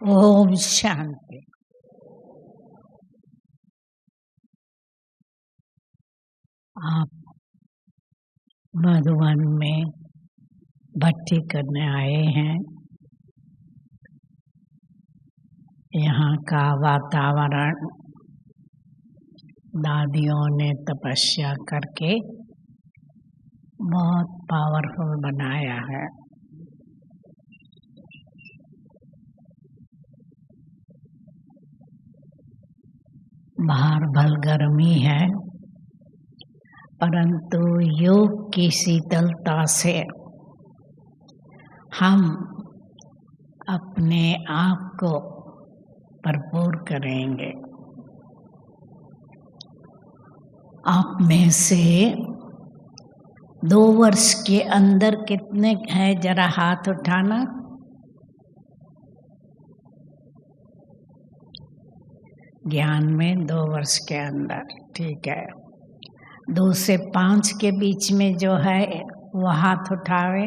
ओम शांति। आप मधुबन में भट्टी करने आए हैं। यहाँ का वातावरण दादियों ने तपस्या करके बहुत पावरफुल बनाया है। बाहर भल गर्मी है, परंतु योग की शीतलता से हम अपने आप को भरपूर करेंगे। आप में से 2 वर्ष के अंदर कितने हैं, जरा हाथ उठाना। ज्ञान में 2 वर्ष के अंदर, ठीक है। 2 से 5 के बीच में जो है वो हाथ उठावे।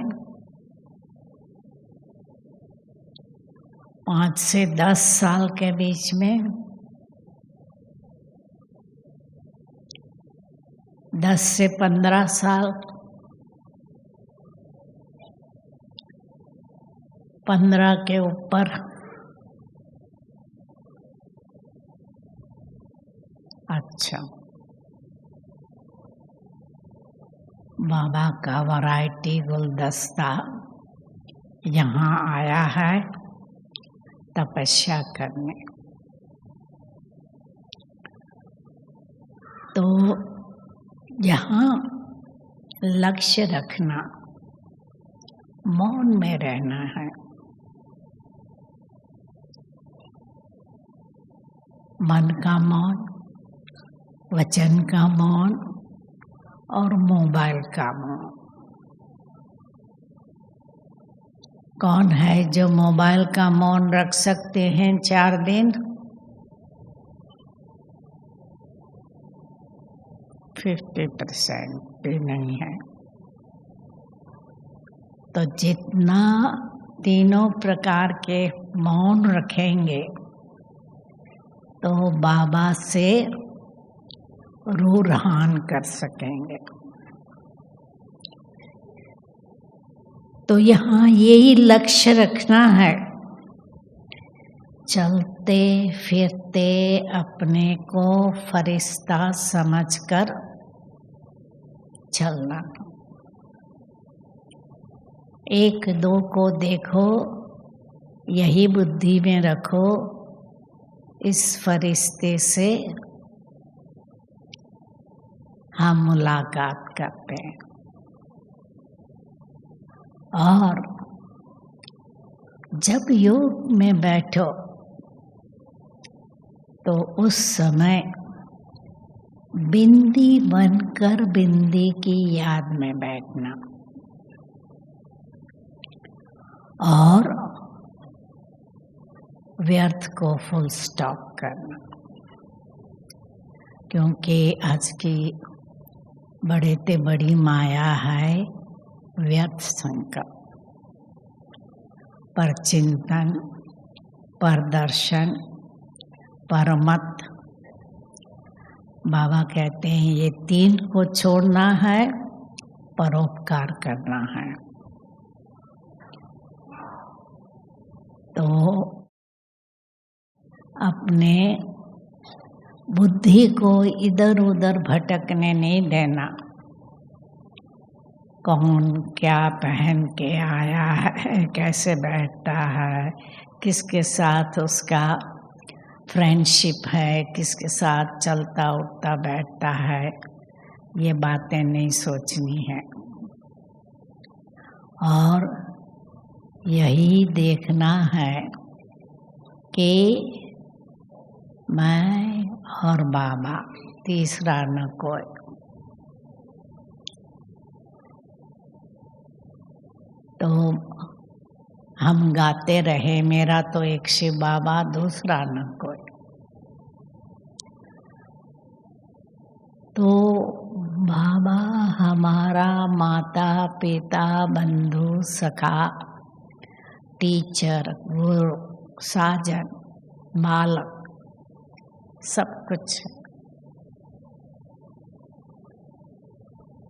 5 से 10 साल के बीच में, 10 से 15 साल, 15 के ऊपर। अच्छा, बाबा का वैरायटी गुलदस्ता यहाँ आया है तपस्या करने। तो यहाँ लक्ष्य रखना, मौन में रहना है। मन का मौन, वचन का मौन और मोबाइल का मौन। कौन है जो मोबाइल का मौन रख सकते हैं 4 दिन? 50% भी नहीं है। तो जितना तीनों प्रकार के मौन रखेंगे तो बाबा से रूहान कर सकेंगे। तो यहाँ यही लक्ष्य रखना है, चलते फिरते अपने को फरिश्ता समझकर चलना। 1-2 को देखो, यही बुद्धि में रखो, इस फरिश्ते से हम मुलाकात करते हैं। और जब योग में बैठो तो उस समय बिंदी बनकर बिंदी की याद में बैठना और व्यर्थ को फुल स्टॉप करना। क्योंकि आज की बड़े ते बड़ी माया है व्यर्थ संकल्प, पर चिंतन, पर दर्शन, पर मत। बाबा कहते हैं ये 3 को छोड़ना है, परोपकार करना है। तो अपने बुद्धि को इधर उधर भटकने नहीं देना। कौन क्या पहन के आया है, कैसे बैठता है, किसके साथ उसका फ्रेंडशिप है, किसके साथ चलता उठता बैठता है, ये बातें नहीं सोचनी है। और यही देखना है कि मैं और बाबा, तीसरा न कोई। तो हम गाते रहे, मेरा तो एक शिव बाबा, दूसरा न कोई। तो बाबा हमारा माता पिता, बंधु, सखा, टीचर, गुरु, साजन, बालक, सब कुछ।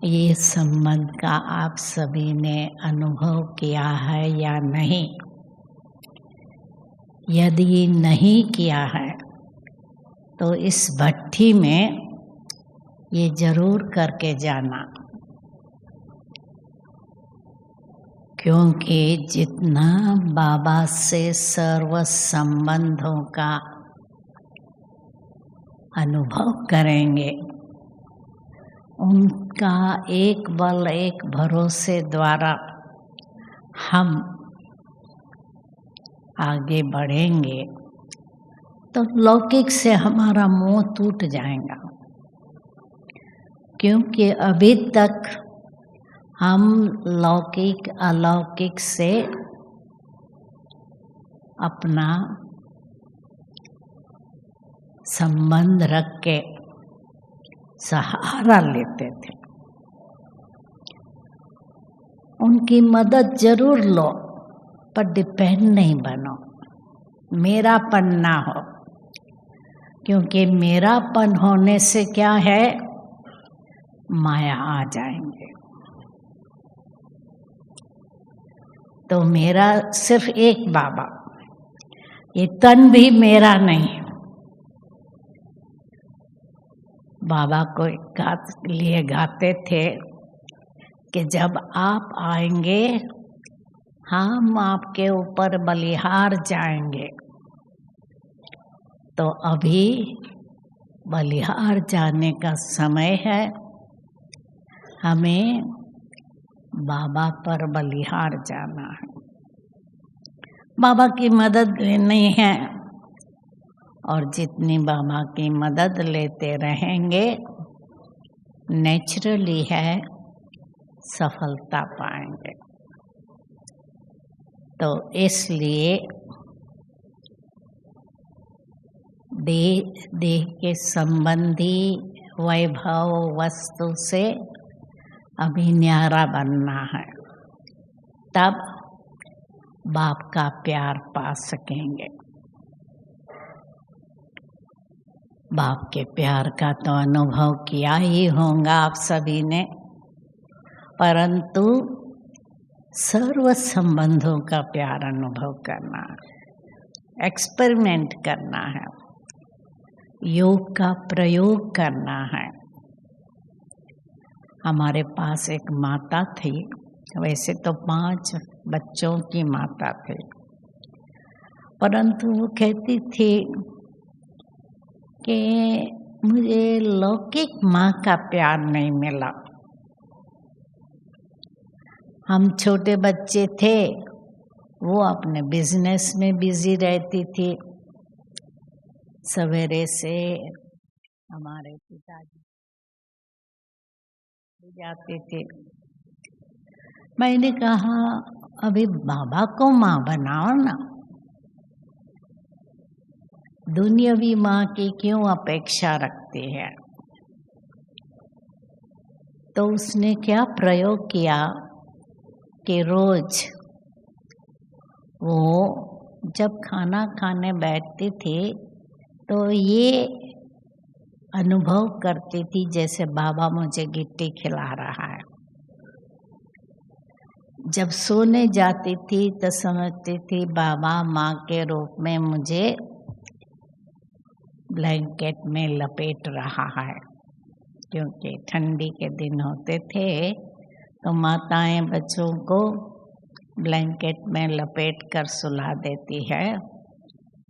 ये संबंध का आप सभी ने अनुभव किया है या नहीं? यदि नहीं किया है तो इस भट्ठी में ये जरूर करके जाना, क्योंकि जितना बाबा से सर्व संबंधों का अनुभव करेंगे, उनका एक बल एक भरोसे द्वारा हम आगे बढ़ेंगे तो लौकिक से हमारा मोह टूट जाएगा। क्योंकि अभी तक हम लौकिक अलौकिक से अपना संबंध रख के सहारा लेते थे। उनकी मदद जरूर लो, पर डिपेंड नहीं बनो, मेरापन ना हो। क्योंकि मेरापन होने से क्या है, माया आ जाएंगे। तो मेरा सिर्फ एक बाबा, ये तन भी मेरा नहीं। बाबा को लिए गाते थे कि जब आप आएंगे हम आपके ऊपर बलिहार जाएंगे। तो अभी बलिहार जाने का समय है, हमें बाबा पर बलिहार जाना है। बाबा की मदद लेनी है, और जितनी बाबा की मदद लेते रहेंगे नेचुरली है सफलता पाएंगे। तो इसलिए देह के संबंधी वैभव वस्तु से अभी न्यारा बनना है, तब बाप का प्यार पा सकेंगे। बाप के प्यार का तो अनुभव किया ही होगा आप सभी ने, परंतु सर्व संबंधों का प्यार अनुभव करना है, एक्सपेरिमेंट करना है, योग का प्रयोग करना है। हमारे पास एक माता थी, वैसे तो 5 बच्चों की माता थी, परंतु वो कहती थी कि मुझे लौकिक माँ का प्यार नहीं मिला। हम छोटे बच्चे थे, वो अपने बिजनेस में बिजी रहती थी। सवेरे से हमारे पिताजी जाते थे। मैंने कहा अभी बाबा को माँ बनाओ ना, दुनियावी माँ की क्यों अपेक्षा रखती है। तो उसने क्या प्रयोग किया कि रोज वो जब खाना खाने बैठती थी तो ये अनुभव करती थी जैसे बाबा मुझे गिट्टी खिला रहा है। जब सोने जाती थी तो समझती थी बाबा माँ के रूप में मुझे ब्लैंकेट में लपेट रहा है। क्योंकि ठंडी के दिन होते थे तो माताएं बच्चों को ब्लैंकेट में लपेट कर सुला देती है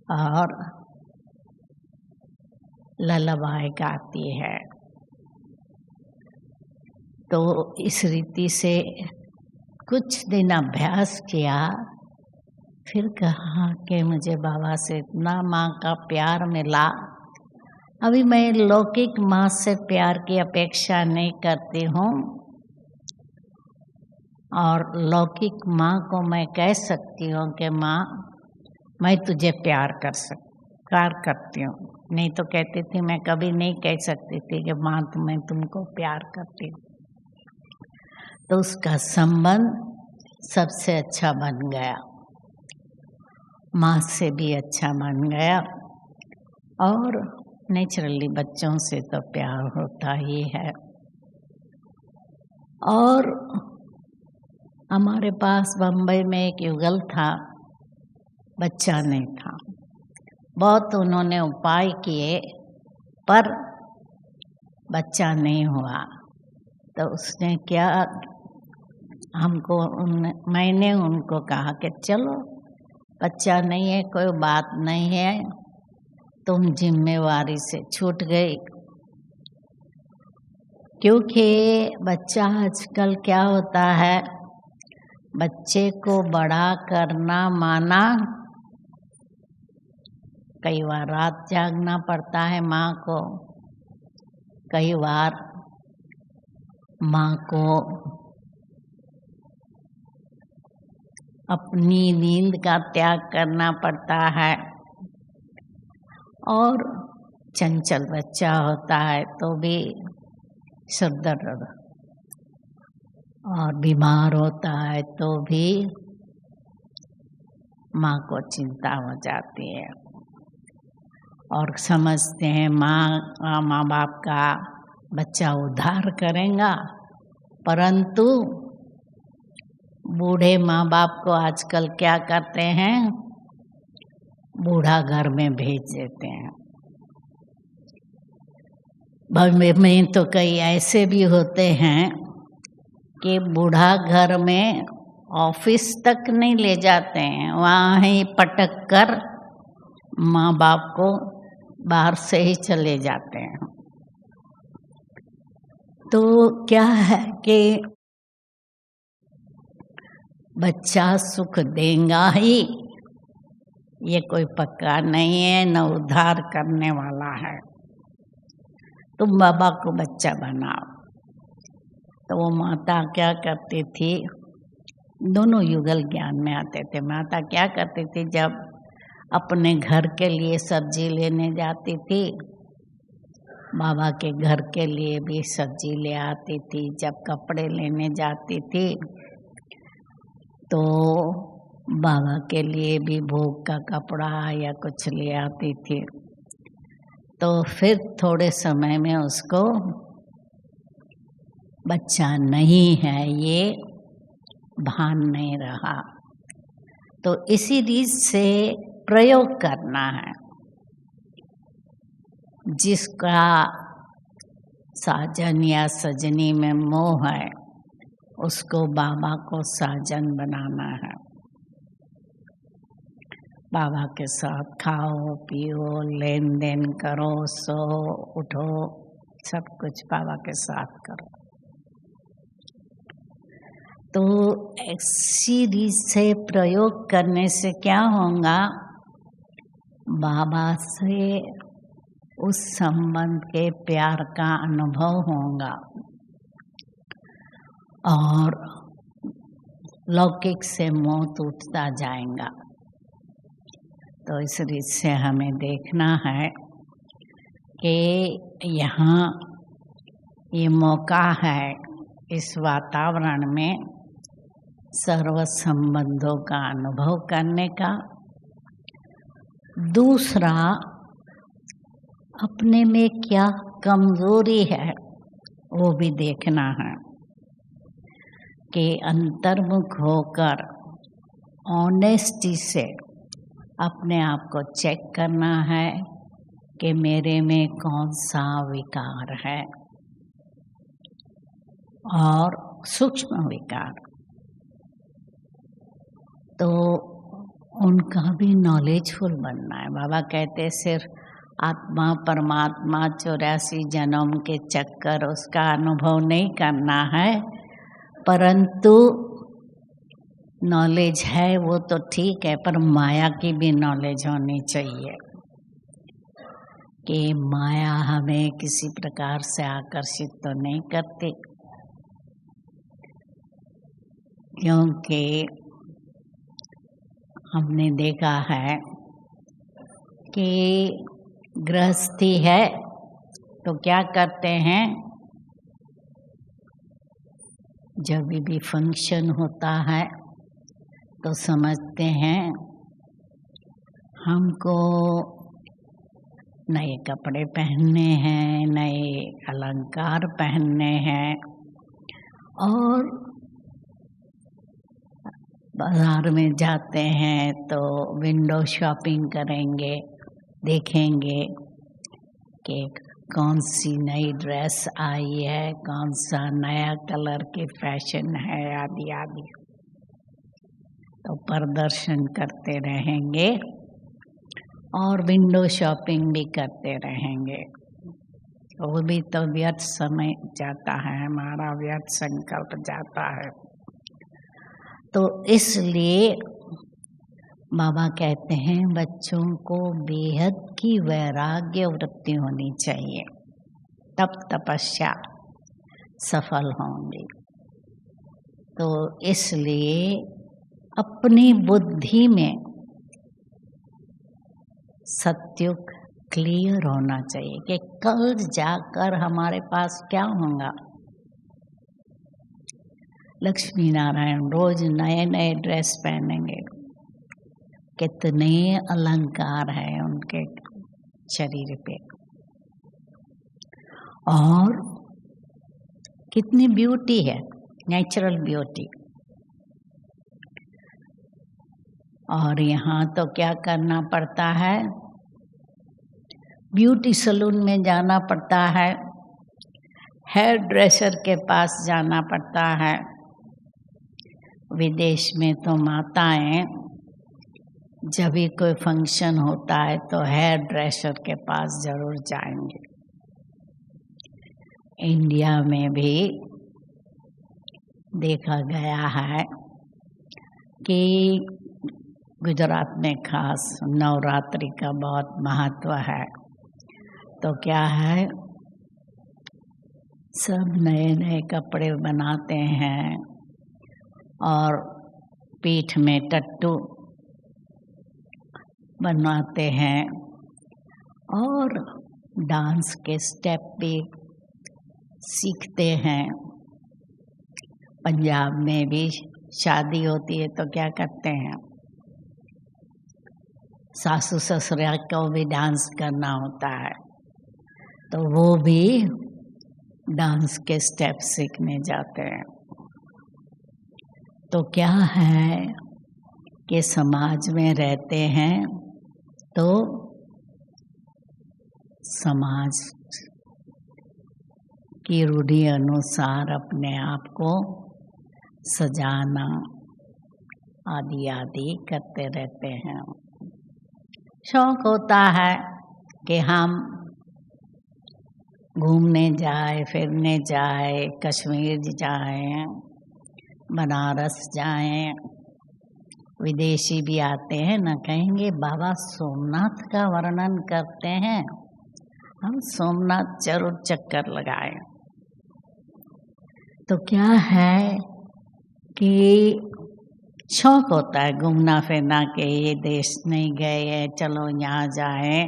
और ललबाई गाती है। तो इस रीति से कुछ दिन अभ्यास किया, फिर कहा कि मुझे बाबा से इतना माँ का प्यार मिला, अभी मैं लौकिक माँ से प्यार की अपेक्षा नहीं करती हूँ, और लौकिक माँ को मैं कह सकती हूँ कि माँ मैं तुझे प्यार करती हूँ। नहीं तो कहती थी मैं कभी नहीं कह सकती थी कि माँ मैं तुमको प्यार करती हूँ। तो उसका संबंध सबसे अच्छा बन गया। माँ से भी अच्छा बन गया। और नेचुरली बच्चों से तो प्यार होता ही है। और हमारे पास बम्बई में एक युगल था, बच्चा नहीं था। बहुत उन्होंने उपाय किए पर बच्चा नहीं हुआ। तो उसने क्या, मैंने उनको कहा कि चलो बच्चा नहीं है कोई बात नहीं है, तुम जिम्मेवारी से छूट गई। क्योंकि बच्चा आजकल क्या होता है, बच्चे को बड़ा करना माना, कई बार रात जागना पड़ता है माँ को, कई बार माँ को अपनी नींद का त्याग करना पड़ता है। और चंचल बच्चा होता है तो भी सिरदर्द, और बीमार होता है तो भी माँ को चिंता हो जाती है। और समझते हैं माँ बाप का बच्चा उद्धार करेगा, परंतु बूढ़े माँ बाप को आजकल क्या करते हैं, बूढ़ा घर में भेज देते हैं। बम्बई में तो कई ऐसे भी होते हैं कि बूढ़ा घर में ऑफिस तक नहीं ले जाते हैं, वहाँ ही पटक कर माँ बाप को बाहर से ही चले जाते हैं। तो क्या है कि बच्चा सुख देगा ही, ये कोई पक्का नहीं है, न उद्धार करने वाला है। तुम बाबा को बच्चा बनाओ। तो वो माता क्या करती थी, दोनों युगल ज्ञान में आते थे। माता क्या करती थी, जब अपने घर के लिए सब्जी लेने जाती थी, बाबा के घर के लिए भी सब्जी ले आती थी। जब कपड़े लेने जाती थी तो बाबा के लिए भी भोग का कपड़ा या कुछ ले आती थी। तो फिर थोड़े समय में उसको बच्चा नहीं है ये भान नहीं रहा। तो इसी रीत से प्रयोग करना है। जिसका साजन या सजनी में मोह है, उसको बाबा को साजन बनाना है। बाबा के साथ खाओ पियो, लेन देन करो, सो उठो, सब कुछ बाबा के साथ करो। तो ऐसी रीत से प्रयोग करने से क्या होगा, बाबा से उस संबंध के प्यार का अनुभव होगा और लौकिक से मोह टूटता जाएगा। तो इस रीत से हमें देखना है कि यहाँ ये मौका है इस वातावरण में सर्व संबंधों का अनुभव करने का। दूसरा, अपने में क्या कमजोरी है वो भी देखना है कि अंतर्मुख होकर ऑनेस्टी से अपने आप को चेक करना है कि मेरे में कौन सा विकार है, और सूक्ष्म विकार। तो उनका भी नॉलेजफुल बनना है। बाबा कहते सिर्फ आत्मा परमात्मा 84 जन्म के चक्कर उसका अनुभव नहीं करना है, परंतु नॉलेज है वो तो ठीक है, पर माया की भी नॉलेज होनी चाहिए कि माया हमें किसी प्रकार से आकर्षित तो नहीं करती। क्योंकि हमने देखा है कि गृहस्थी है तो क्या करते हैं, जब भी फंक्शन होता है तो समझते हैं हमको नए कपड़े पहनने हैं, नए अलंकार पहनने हैं और बाजार में जाते हैं तो विंडो शॉपिंग करेंगे, देखेंगे कि कौन सी नई ड्रेस आई है, कौन सा नया कलर के फैशन है, आदि आदि। तो प्रदर्शन करते रहेंगे और विंडो शॉपिंग भी करते रहेंगे। वो भी तो व्यर्थ समय जाता है, हमारा व्यर्थ संकल्प जाता है। तो इसलिए बाबा कहते हैं बच्चों को बेहद की वैराग्य वृत्ति होनी चाहिए, तब तपस्या सफल होंगी। तो इसलिए अपनी बुद्धि में सत्युग क्लियर होना चाहिए कि कल जाकर हमारे पास क्या होगा। लक्ष्मी नारायण रोज नए नए ड्रेस पहनेंगे, कितने अलंकार हैं उनके शरीर पे और कितनी ब्यूटी है, नेचुरल ब्यूटी। और यहाँ तो क्या करना पड़ता है, ब्यूटी सैलून में जाना पड़ता है, हेयर ड्रेसर के पास जाना पड़ता है। विदेश में तो माताएं जब भी कोई फंक्शन होता है तो हेयर ड्रेसर के पास जरूर जाएंगे। इंडिया में भी देखा गया है कि गुजरात में खास नवरात्रि का बहुत महत्व है। तो क्या है, सब नए नए कपड़े बनाते हैं और पीठ में टट्टू बनवाते हैं और डांस के स्टेप भी सीखते हैं। पंजाब में भी शादी होती है तो क्या करते हैं, सासू ससुरा को भी डांस करना होता है तो वो भी डांस के स्टेप सीखने जाते हैं। तो क्या है कि समाज में रहते हैं तो समाज की रूढ़ी अनुसार अपने आप को सजाना आदि आदि करते रहते हैं। शौक होता है कि हम घूमने जाए, फिरने जाए, कश्मीर जाएं, बनारस जाएं। विदेशी भी आते हैं ना, कहेंगे बाबा सोमनाथ का वर्णन करते हैं, हम सोमनाथ जरूर चक्कर लगाएं। तो क्या है कि शौक होता है घूमना फिरना के, ये देश नहीं गए हैं चलो यहाँ जाएं।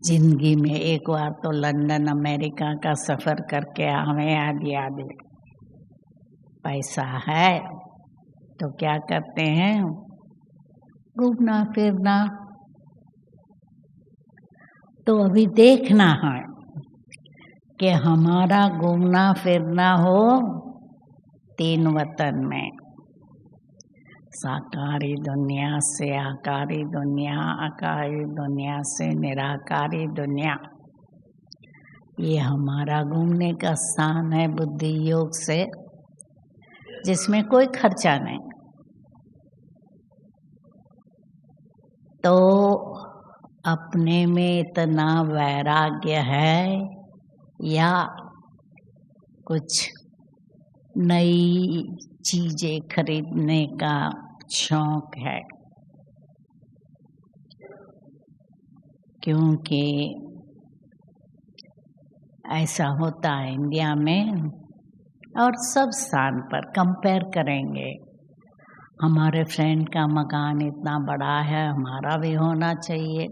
जिंदगी में एक बार तो लंदन अमेरिका का सफ़र करके आवे, आदि आदि। पैसा है तो क्या करते हैं, घूमना फिरना। तो अभी देखना है कि हमारा घूमना फिरना हो 3 वतन में, साकारी दुनिया से आकारी दुनिया, आकारी दुनिया से निराकारी दुनिया। ये हमारा घूमने का स्थान है बुद्धि योग से, जिसमें कोई खर्चा नहीं। तो अपने में इतना वैराग्य है या कुछ नई चीजें खरीदने का शौक है, क्योंकि ऐसा होता है इंडिया में और सब स्थान पर। कंपेयर करेंगे, हमारे फ्रेंड का मकान इतना बड़ा है, हमारा भी होना चाहिए,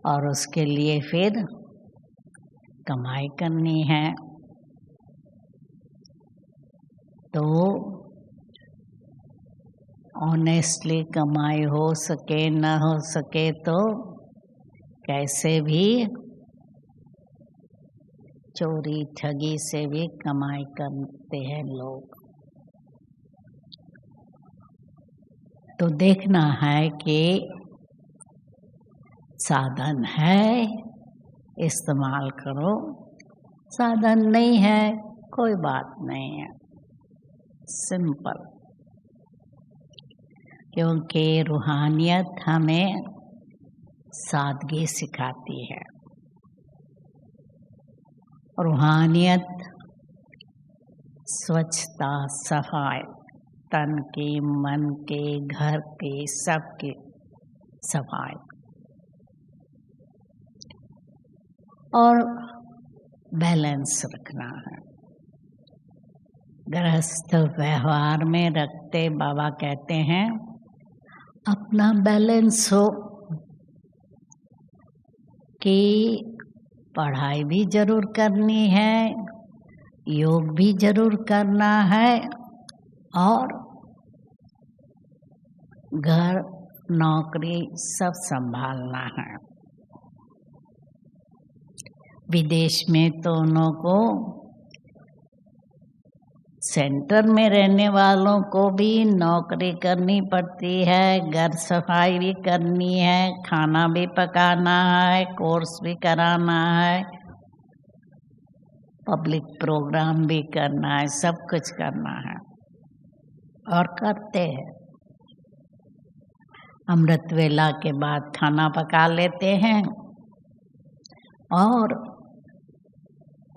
और उसके लिए फिर कमाई करनी है। तो ऑनेस्टली कमाई हो सके न हो सके तो कैसे भी चोरी ठगी से भी कमाई करते हैं लोग। तो देखना है कि साधन है इस्तेमाल करो, साधन नहीं है कोई बात नहीं है, सिंपल। क्योंकि रूहानियत हमें सादगी सिखाती है। रूहानियत स्वच्छता, सफाई, तन की, मन के, घर की, सबकी सफाई और बैलेंस रखना है। गृहस्थ व्यवहार में रखते बाबा कहते हैं अपना बैलेंस हो कि पढ़ाई भी जरूर करनी है, योग भी जरूर करना है और घर नौकरी सब संभालना है। विदेश में तो उनको सेंटर में रहने वालों को भी नौकरी करनी पड़ती है, घर सफाई भी करनी है, खाना भी पकाना है, कोर्स भी कराना है, पब्लिक प्रोग्राम भी करना है, सब कुछ करना है और करते हैं। अमृत वेला के बाद खाना पका लेते हैं और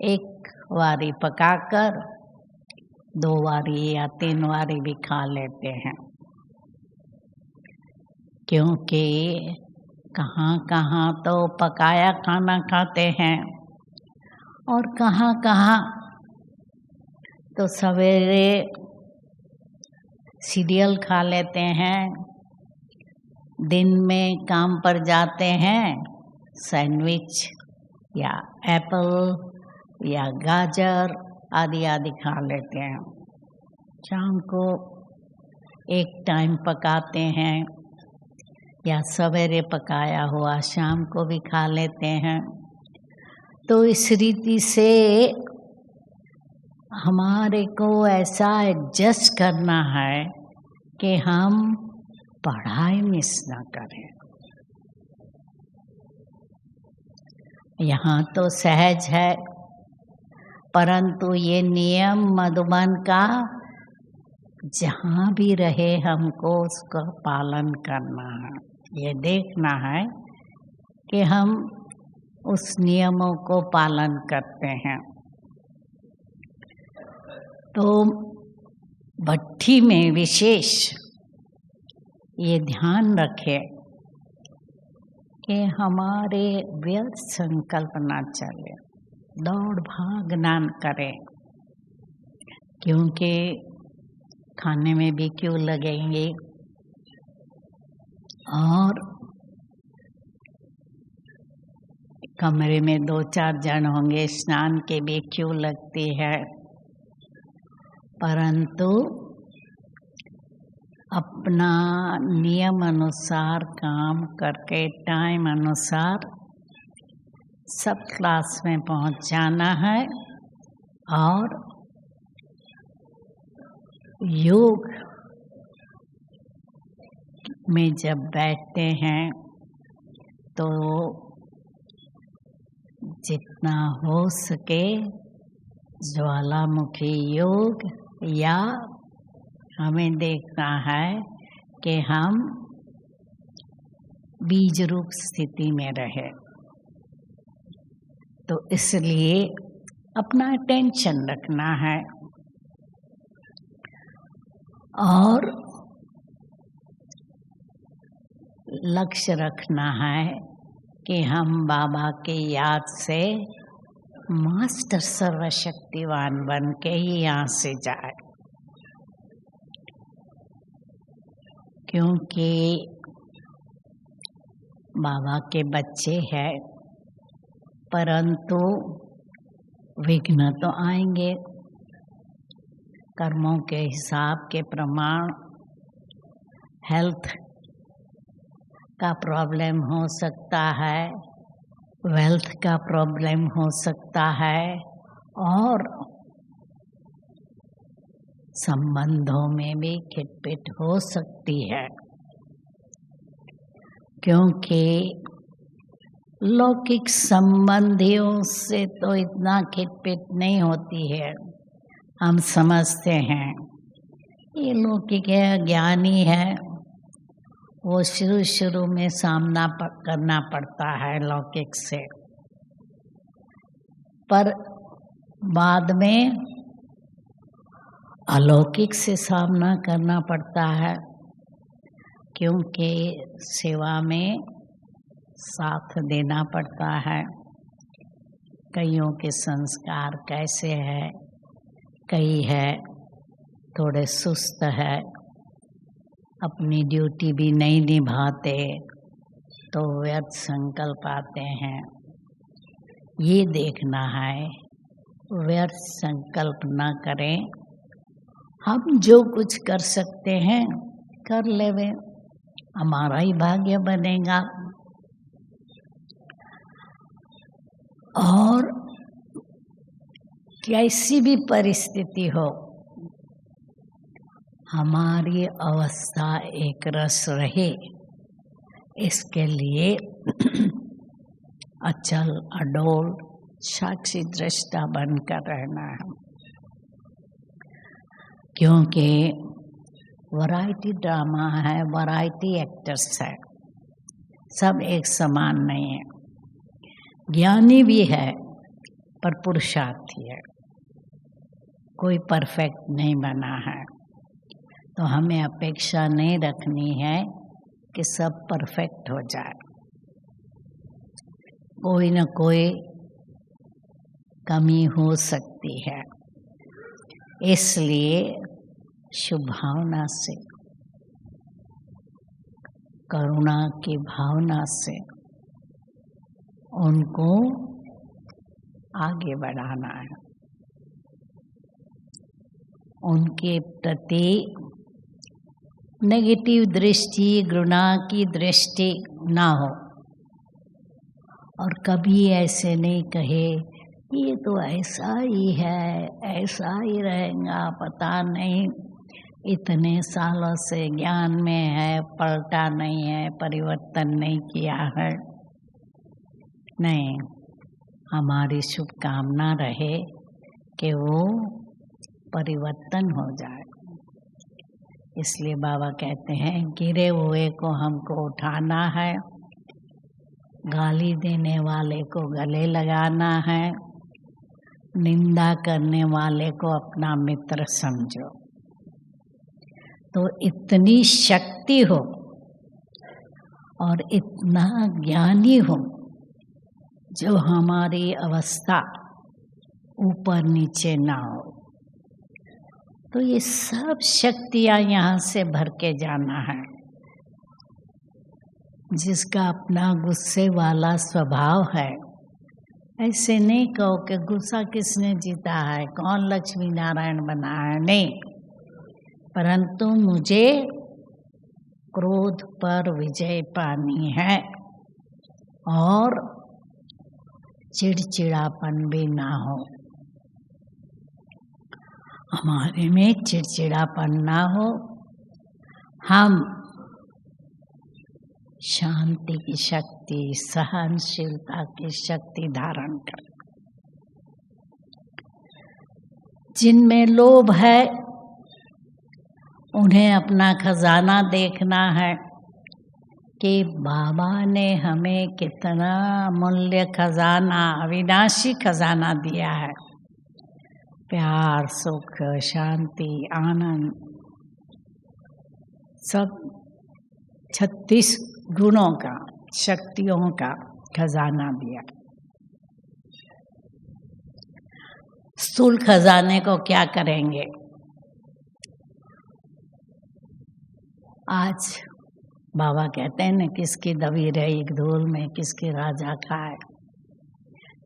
एक वारी पकाकर 2 वारी या 3 वारी भी खा लेते हैं। क्योंकि कहाँ कहाँ तो पकाया खाना खाते हैं और कहाँ कहाँ तो सवेरे सीरियल खा लेते हैं, दिन में काम पर जाते हैं सैंडविच या एप्पल या गाजर आदि आदि खा लेते हैं। शाम को एक टाइम पकाते हैं या सवेरे पकाया हुआ शाम को भी खा लेते हैं। तो इस रीति से हमारे को ऐसा एडजस्ट करना है कि हम पढ़ाई मिस ना करें। यहाँ तो सहज है, परंतु ये नियम मधुबन का जहाँ भी रहे हमको उसका पालन करना है। ये देखना है कि हम उस नियमों को पालन करते हैं। तो भट्ठी में विशेष ये ध्यान रखें कि हमारे व्यर्थ संकल्प ना चले, दौड़ भाग ना करें, क्योंकि खाने में भी क्यों लगेंगे और कमरे में 2-4 जन होंगे, स्नान के भी क्यों लगती है। परंतु अपना नियम अनुसार काम करके टाइम अनुसार सब क्लास में पहुंच जाना है और योग में जब बैठते हैं तो जितना हो सके ज्वालामुखी योग या हमें देखना है कि हम बीज रूप स्थिति में रहे। तो इसलिए अपना टेंशन रखना है और लक्ष्य रखना है कि हम बाबा की याद से मास्टर सर्वशक्तिवान बन के ही यहाँ से जाए। क्योंकि बाबा के बच्चे हैं, परंतु विघ्न तो आएंगे। कर्मों के हिसाब के प्रमाण हेल्थ का प्रॉब्लम हो सकता है, वेल्थ का प्रॉब्लम हो सकता है और संबंधों में भी खिटपिट हो सकती है, क्योंकि लौकिक संबंधियों से तो इतना खिटपिट नहीं होती है। हम समझते हैं ये लौकिक है, ज्ञानी है, वो शुरू में सामना करना पड़ता है लौकिक से, पर बाद में अलौकिक से सामना करना पड़ता है, क्योंकि सेवा में साथ देना पड़ता है। कईयों के संस्कार कैसे है, कई है थोड़े सुस्त है, अपनी ड्यूटी भी नहीं निभाते तो व्यर्थ संकल्प आते हैं। ये देखना है व्यर्थ संकल्प न करें, हम जो कुछ कर सकते हैं कर लेवे, हमारा ही भाग्य बनेगा। और कैसी भी परिस्थिति हो, हमारी अवस्था एक रस रहे, इसके लिए अचल अडोल साक्षी दृष्टा बनकर रहना है। क्योंकि वैरायटी ड्रामा है, वैरायटी एक्टर्स है, सब एक समान नहीं है। ज्ञानी भी है पर पुरुषार्थी है, कोई परफेक्ट नहीं बना है। तो हमें अपेक्षा नहीं रखनी है कि सब परफेक्ट हो जाए, कोई न कोई कमी हो सकती है। इसलिए शुभ भावना से, करुणा की भावना से उनको आगे बढ़ाना है, उनके प्रति नेगेटिव दृष्टि, घृणा की दृष्टि ना हो, और कभी ऐसे नहीं कहे ये तो ऐसा ही है, ऐसा ही रहेगा, पता नहीं इतने सालों से ज्ञान में है, पलटा नहीं है, परिवर्तन नहीं किया है। नहीं, हमारी शुभकामना रहे कि वो परिवर्तन हो जाए। इसलिए बाबा कहते हैं गिरे हुए को हमको उठाना है, गाली देने वाले को गले लगाना है, निंदा करने वाले को अपना मित्र समझो। तो इतनी शक्ति हो और इतना ज्ञानी हो जो हमारी अवस्था ऊपर नीचे ना हो, तो ये सब शक्तियाँ यहाँ से भर के जाना है। जिसका अपना गुस्से वाला स्वभाव है, ऐसे नहीं कहो कि गुस्सा किसने जीता है, कौन लक्ष्मी नारायण बना है, नहीं, परंतु मुझे क्रोध पर विजय पानी है और चिड़चिड़ापन भी ना हो, हमारे में चिड़चिड़ापन ना हो, हम शांति की शक्ति, सहनशीलता की शक्ति धारण करें। जिनमें लोभ है उन्हें अपना खजाना देखना है कि बाबा ने हमें कितना मूल्य खजाना, अविनाशी खजाना दिया है। प्यार, सुख, शांति, आनंद, सब 36 गुणों का, शक्तियों का खजाना दिया। स्थूल खजाने को क्या करेंगे? आज बाबा कहते हैं न, किसकी दबी रही धूल में किसके राजा खाए,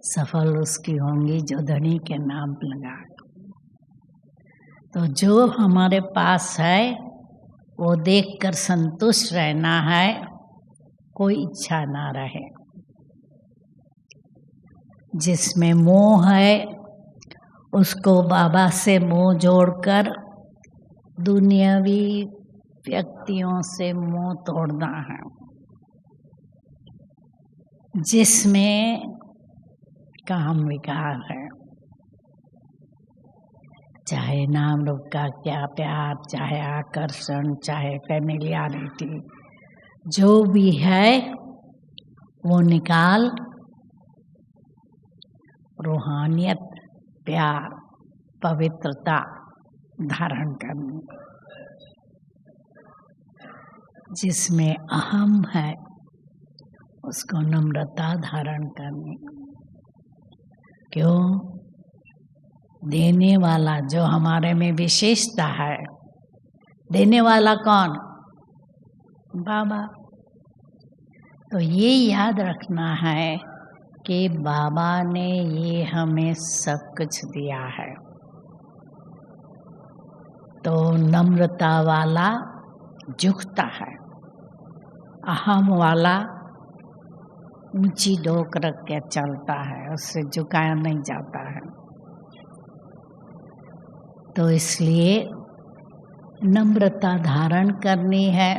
सफल उसकी होंगी जो धनी के नाम लगाए। तो जो हमारे पास है वो देखकर संतुष्ट रहना है, कोई इच्छा ना रहे। जिसमें मोह है उसको बाबा से मोह जोड़कर दुनियावी व्यक्तियों से मोह तोड़ना है। जिसमें काम विकार है, चाहे नाम रूप का क्या प्यार, चाहे आकर्षण, चाहे फैमिलियरिटी, जो भी है वो निकाल रूहानियत, प्यार, पवित्रता धारण करनी। जिसमें अहम है उसको नम्रता धारण करनी। क्यों? देने वाला जो हमारे में विशेषता है, देने वाला कौन? बाबा। तो ये याद रखना है कि बाबा ने ये हमें सब कुछ दिया है। तो नम्रता वाला झुकता है, अहम वाला ऊंची डोक रख के चलता है, उससे झुकाया नहीं जाता है। तो इसलिए नम्रता धारण करनी है।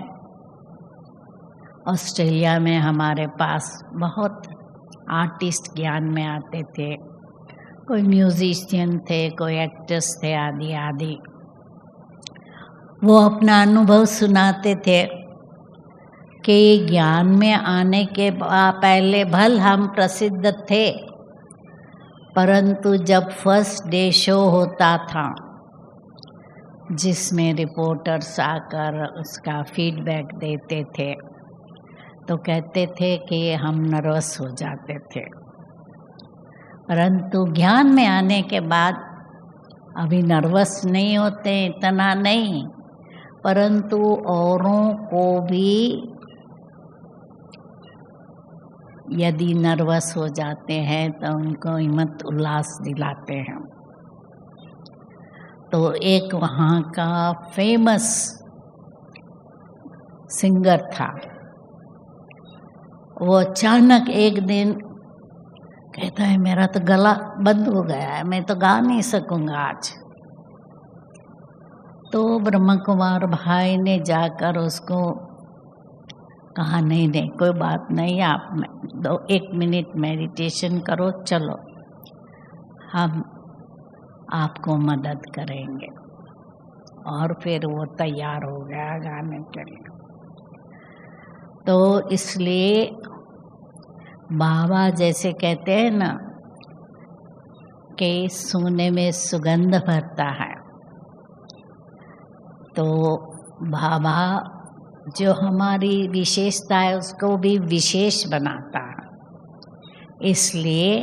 ऑस्ट्रेलिया में हमारे पास बहुत आर्टिस्ट ज्ञान में आते थे, कोई म्यूजिशियन थे, कोई एक्टर्स थे, आदि आदि। वो अपना अनुभव सुनाते थे कि ज्ञान में आने के पहले भल हम प्रसिद्ध थे, परंतु जब फर्स्ट डे शो होता था जिसमें रिपोर्टर्स आकर उसका फीडबैक देते थे, तो कहते थे कि हम नर्वस हो जाते थे। परंतु ज्ञान में आने के बाद अभी नर्वस नहीं होते, इतना नहीं, परंतु औरों को भी यदि नर्वस हो जाते हैं तो उनको हिम्मत उल्लास दिलाते हैं। तो एक वहाँ का फेमस सिंगर था, वो अचानक एक दिन कहता है मेरा तो गला बंद हो गया है, मैं तो गा नहीं सकूँगा आज। तो ब्रह्म कुमार भाई ने जाकर उसको कहा नहीं नहीं कोई बात नहीं, आप 1 मिनट मेडिटेशन करो, चलो हम आपको मदद करेंगे। और फिर वो तैयार हो गया गाने के लिए। तो इसलिए बाबा जैसे कहते हैं ना कि सोने में सुगंध भरता है, तो बाबा जो हमारी विशेषता है उसको भी विशेष बनाता है। इसलिए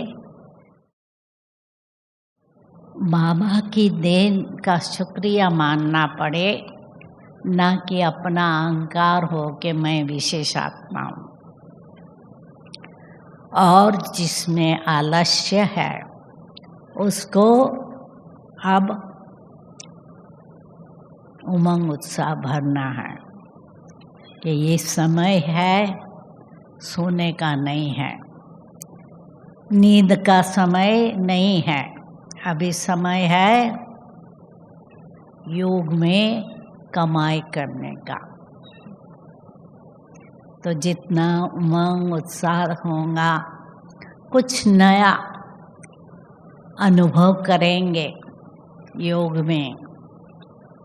बाबा की देन का शुक्रिया मानना पड़े, ना कि अपना अहंकार हो कि मैं विशेष आत्मा हूँ। और जिसमें आलस्य है उसको अब उमंग उत्साह भरना है कि ये समय है, सोने का नहीं है, नींद का समय नहीं है, अभी समय है योग में कमाई करने का। तो जितना उमंग उत्साह होगा, कुछ नया अनुभव करेंगे योग में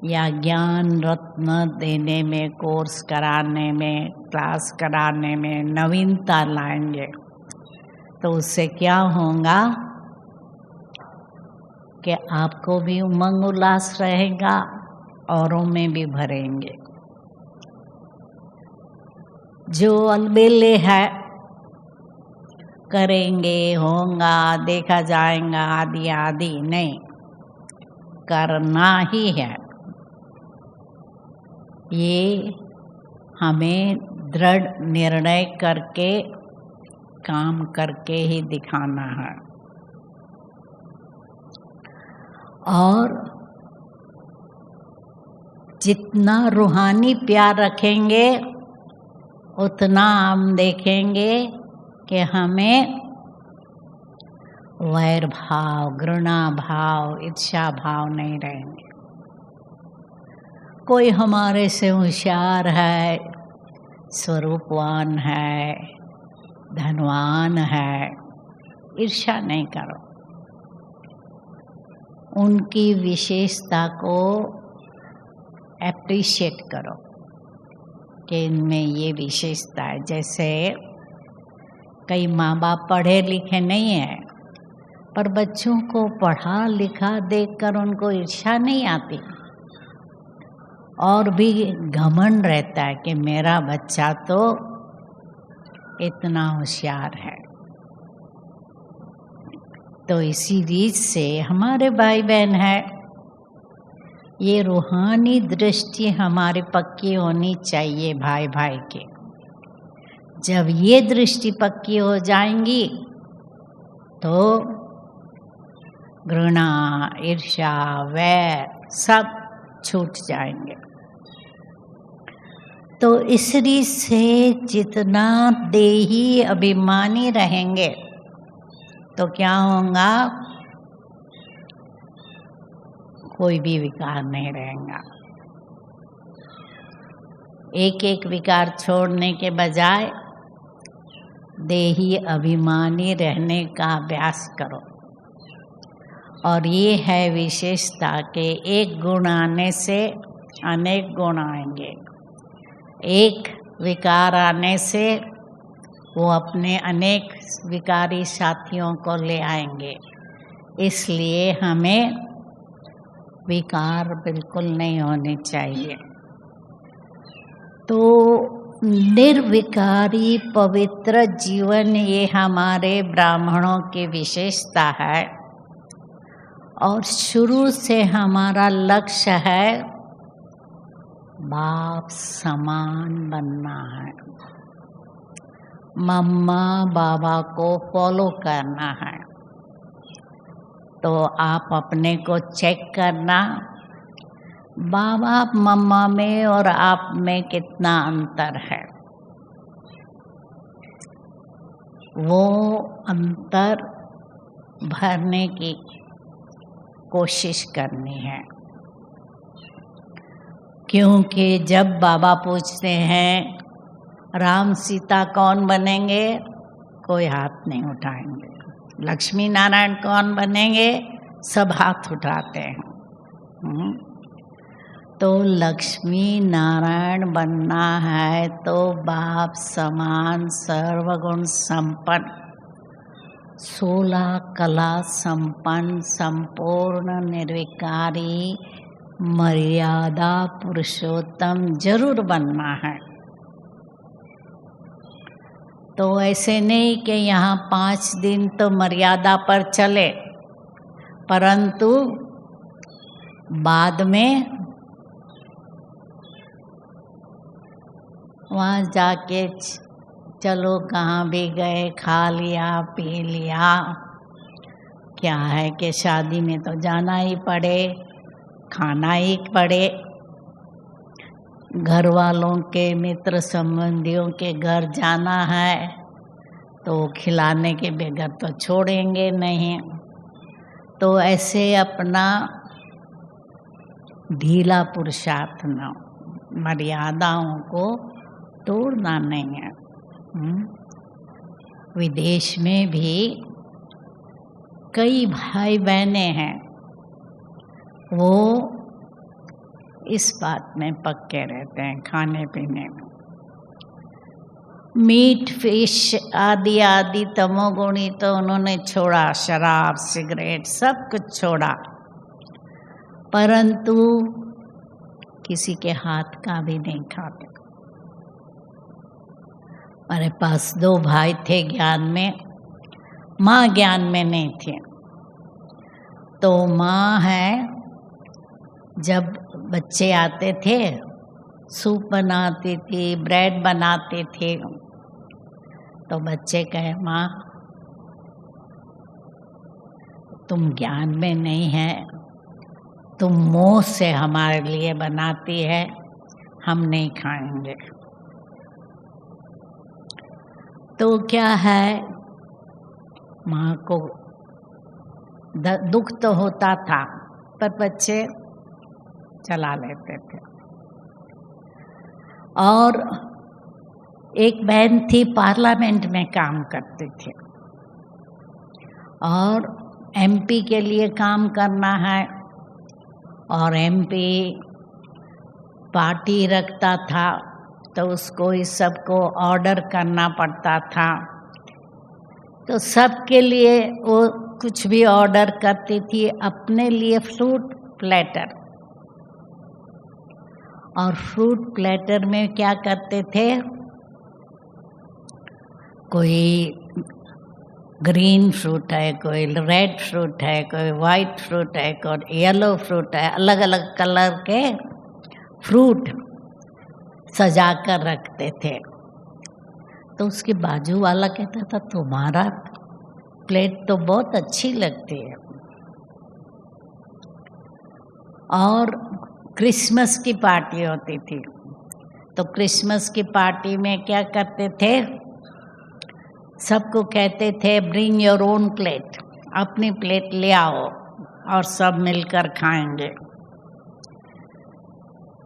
या ज्ञान रत्न देने में, कोर्स कराने में, क्लास कराने में नवीनता लाएंगे, तो उससे क्या होगा कि आपको भी उमंग उल्लास रहेगा, औरों में भी भरेंगे। जो अलबेले है करेंगे, होगा, देखा जाएगा, आदि आदि नहीं, करना ही है। ये हमें दृढ़ निर्णय करके काम करके ही दिखाना है। और जितना रूहानी प्यार रखेंगे उतना हम देखेंगे कि हमें वैर भाव, घृणा भाव, ईर्ष्या भाव नहीं रहेंगे। कोई हमारे से होशियार है, स्वरूपवान है, धनवान है, ईर्ष्या नहीं करो। उनकी विशेषता को एप्रिशिएट करो कि इनमें ये विशेषता है। जैसे कई माँ बाप पढ़े लिखे नहीं हैं, पर बच्चों को पढ़ा लिखा देखकर उनको ईर्ष्या नहीं आती और भी घमंड रहता है कि मेरा बच्चा तो इतना होशियार है। तो इसी रीत से हमारे भाई बहन है, ये रूहानी दृष्टि हमारी पक्की होनी चाहिए भाई भाई के। जब ये दृष्टि पक्की हो जाएंगी तो घृणा, ईर्ष्या, वैर सब छूट जाएंगे। तो इस रीत से जितना देही अभिमानी रहेंगे तो क्या होगा, कोई भी विकार नहीं रहेगा। एक एक विकार छोड़ने के बजाय देही अभिमानी रहने का अभ्यास करो। और ये है विशेषता कि एक गुण आने से अनेक गुण आएंगे। एक विकार आने से वो अपने अनेक विकारी साथियों को ले आएंगे। इसलिए हमें विकार बिल्कुल नहीं होने चाहिए। तो निर्विकारी पवित्र जीवन ये हमारे ब्राह्मणों की विशेषता है और शुरू से हमारा लक्ष्य है बाप समान बनना है, मम्मा बाबा को फॉलो करना है। तो आप अपने को चेक करना, बाबा मम्मा में और आप में कितना अंतर है। वो अंतर भरने की कोशिश करनी है। क्योंकि जब बाबा पूछते हैं राम सीता कौन बनेंगे, कोई हाथ नहीं उठाएंगे। लक्ष्मी नारायण कौन बनेंगे, सब हाथ उठाते हैं। तो लक्ष्मी नारायण बनना है तो बाप समान सर्वगुण संपन्न, 16 कला संपन्न, संपूर्ण निर्विकारी मर्यादा पुरुषोत्तम जरूर बनना है। तो ऐसे नहीं कि यहाँ 5 दिन तो मर्यादा पर चले, परंतु बाद में वहाँ जाके चलो कहाँ भी गए, खा लिया पी लिया, क्या है कि शादी में तो जाना ही पड़े, खाना ही पड़े, घर वालों के मित्र संबंधियों के घर जाना है तो खिलाने के बगैर तो छोड़ेंगे नहीं। तो ऐसे अपना ढीला पुरुषार्थ न, मर्यादाओं को तोड़ना नहीं है। विदेश में भी कई भाई बहनें हैं, वो इस बात में पक्के रहते हैं खाने पीने में। मीट फिश आदि आदि तमोगुणी तो उन्होंने छोड़ा, शराब सिगरेट सब कुछ छोड़ा, परंतु किसी के हाथ का भी नहीं खाते। हमारे पास 2 भाई थे ज्ञान में, माँ ज्ञान में नहीं थे। तो माँ है, जब बच्चे आते थे सूप बनाती थी, ब्रेड बनाते थे, तो बच्चे कहे माँ तुम ज्ञान में नहीं है तुम मोह से हमारे लिए बनाती है, हम नहीं खाएंगे। तो क्या है, माँ को दुख तो होता था, पर बच्चे चला लेते थे। और एक बहन थी, पार्लियामेंट में काम करती थी, और एमपी के लिए काम करना है, और एमपी पार्टी रखता था, तो उसको इस सबको ऑर्डर करना पड़ता था। तो सबके लिए वो कुछ भी ऑर्डर करती थी, अपने लिए फ्रूट प्लेटर। और फ्रूट प्लेटर में क्या करते थे, कोई ग्रीन फ्रूट है, कोई रेड फ्रूट है, कोई वाइट फ्रूट है, कोई येलो फ्रूट है, अलग अलग कलर के फ्रूट सजा कर रखते थे। तो उसके बाजू वाला कहता था, तुम्हारा प्लेट तो बहुत अच्छी लगती है। और क्रिसमस की पार्टी होती थी, तो क्रिसमस की पार्टी में क्या करते थे, सबको कहते थे ब्रिंग योर ओन प्लेट, अपनी प्लेट ले आओ और सब मिलकर खाएंगे।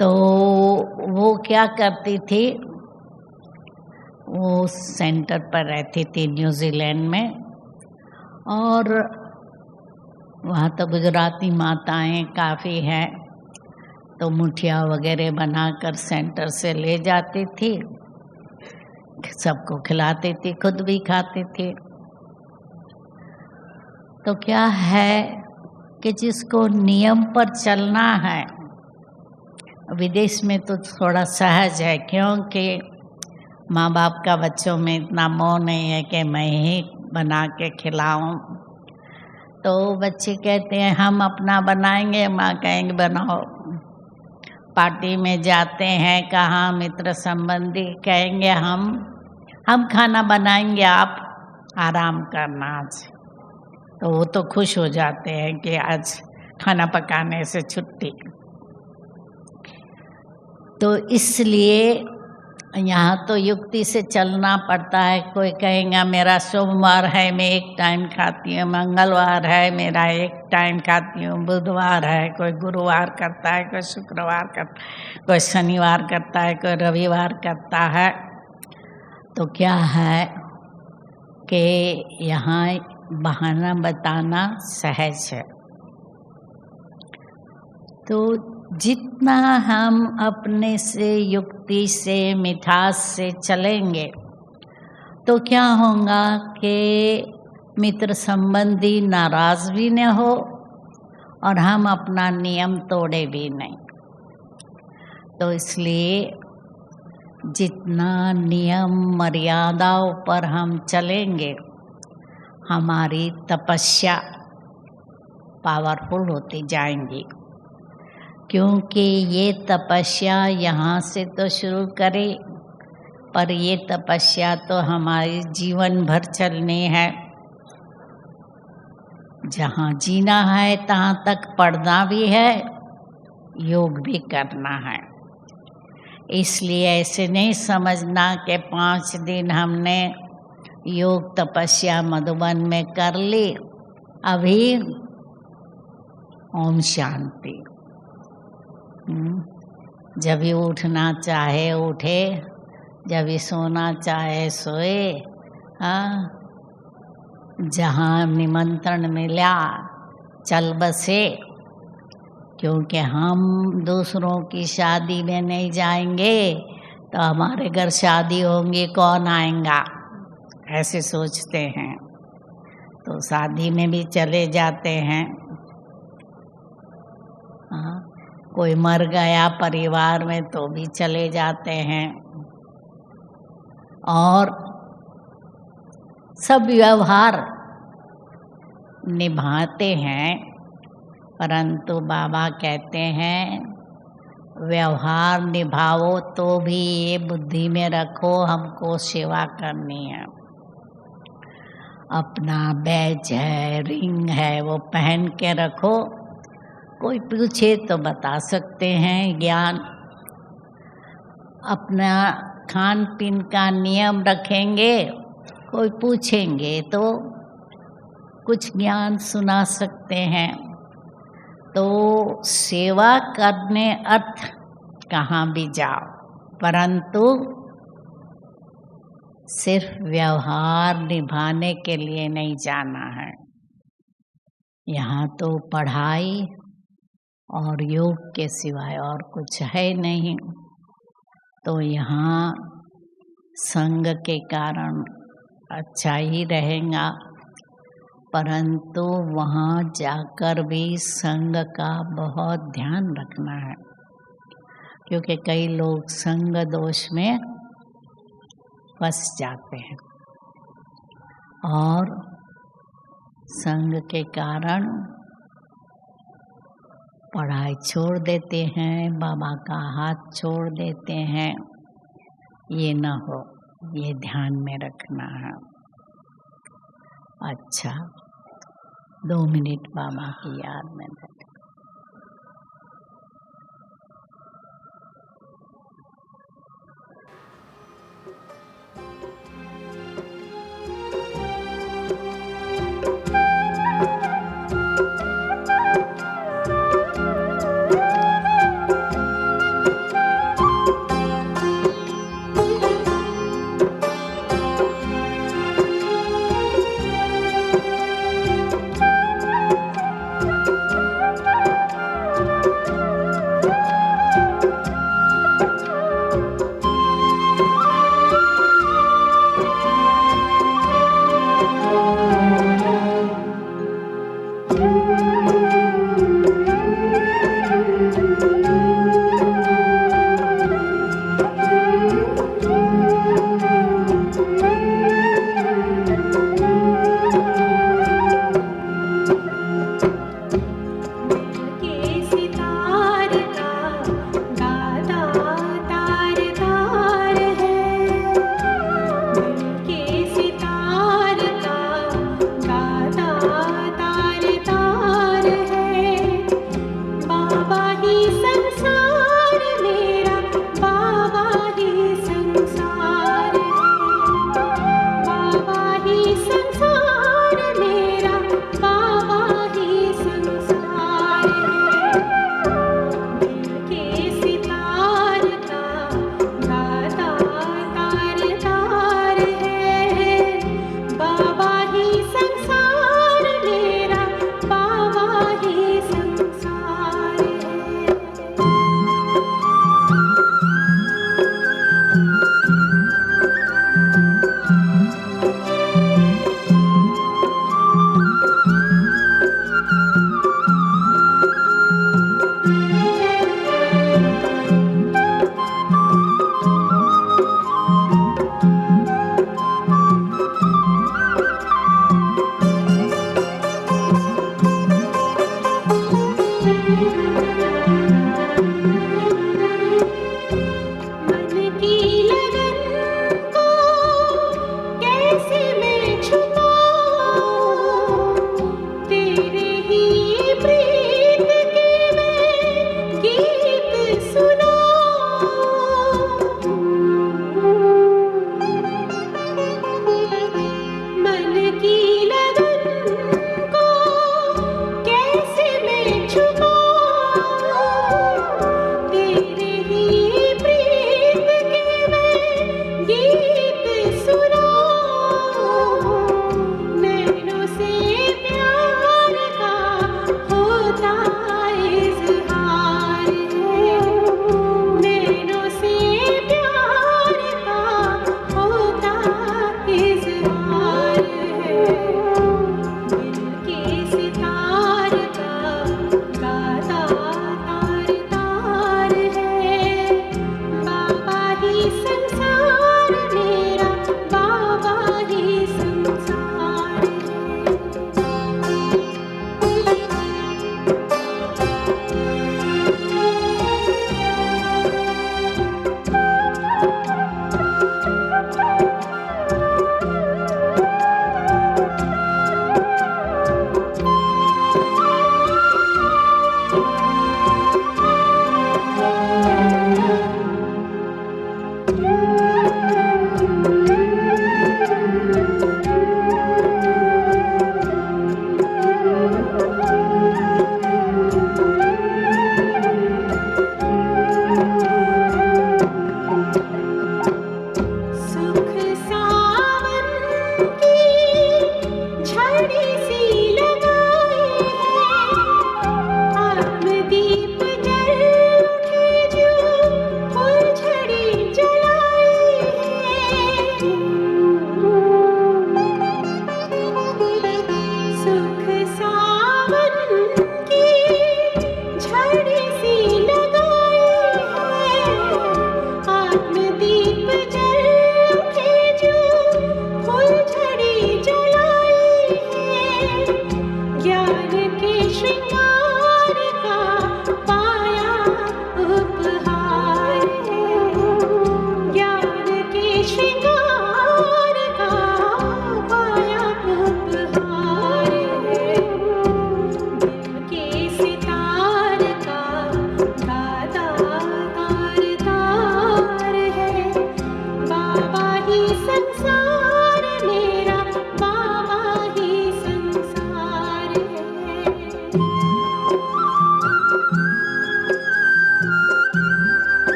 तो वो क्या करती थी, वो सेंटर पर रहती थी न्यूजीलैंड में, और वहाँ तो गुजराती माताएं काफ़ी हैं, तो मुठिया वगैरह बनाकर सेंटर से ले जाती थी, सबको खिलाती थी, खुद भी खाती थी। तो क्या है कि जिसको नियम पर चलना है, विदेश में तो थोड़ा सहज है, क्योंकि माँ बाप का बच्चों में इतना मोह नहीं है कि मैं ही बना के खिलाऊं। तो बच्चे कहते हैं हम अपना बनाएंगे, माँ कहेंगे बनाओ। पार्टी में जाते हैं, कहाँ मित्र संबंधी कहेंगे हम खाना बनाएंगे, आप आराम करना आज। तो वो तो खुश हो जाते हैं कि आज खाना पकाने से छुट्टी। तो इसलिए यहाँ तो युक्ति से चलना पड़ता है। कोई कहेगा मेरा सोमवार है, मैं एक टाइम खाती हूँ, मंगलवार है मेरा एक टाइम खाती हूँ, बुधवार है, कोई गुरुवार करता है, कोई शुक्रवार करता है, कोई शनिवार करता है, कोई रविवार करता है। तो क्या है कि यहाँ बहाना बताना सहज है। तो जितना हम अपने से युक्ति से मिठास से चलेंगे, तो क्या होगा कि मित्र संबंधी नाराज भी न हो और हम अपना नियम तोड़े भी नहीं। तो इसलिए जितना नियम मर्यादाओं पर हम चलेंगे, हमारी तपस्या पावरफुल होती जाएंगी। क्योंकि ये तपस्या यहाँ से तो शुरू करे, पर ये तपस्या तो हमारी जीवन भर चलनी है। जहाँ जीना है तहाँ तक पढ़ना भी है, योग भी करना है। इसलिए ऐसे नहीं समझना कि 5 दिन हमने योग तपस्या मधुबन में कर ली, अभी ओम शांति। जब भी उठना चाहे उठे, जब भी सोना चाहे सोए। हाँ, जहाँ निमंत्रण मिला चल बसे, क्योंकि हम दूसरों की शादी में नहीं जाएंगे तो हमारे घर शादी होंगी, कौन आएगा, ऐसे सोचते हैं। तो शादी में भी चले जाते हैं। हाँ, कोई मर गया परिवार में तो भी चले जाते हैं। और सब व्यवहार निभाते हैं, परंतु बाबा कहते हैं व्यवहार निभाओ तो भी ये बुद्धि में रखो हमको सेवा करनी है। अपना बैज है, रिंग है, वो पहन के रखो, कोई पूछे तो बता सकते हैं ज्ञान। अपना खान पीन का नियम रखेंगे, कोई पूछेंगे तो कुछ ज्ञान सुना सकते हैं। तो सेवा करने अर्थ कहाँ भी जाओ, परंतु सिर्फ व्यवहार निभाने के लिए नहीं जाना है। यहाँ तो पढ़ाई और योग के सिवाय और कुछ है नहीं। तो यहाँ संग के कारण अच्छा ही रहेगा, परंतु वहाँ जाकर भी संग का बहुत ध्यान रखना है, क्योंकि कई लोग संग दोष में फंस जाते हैं और संग के कारण पढ़ाई छोड़ देते हैं, बाबा का हाथ छोड़ देते हैं। ये न हो, ये ध्यान में रखना है। अच्छा, 2 मिनट बाबा की याद में बैठ। सुन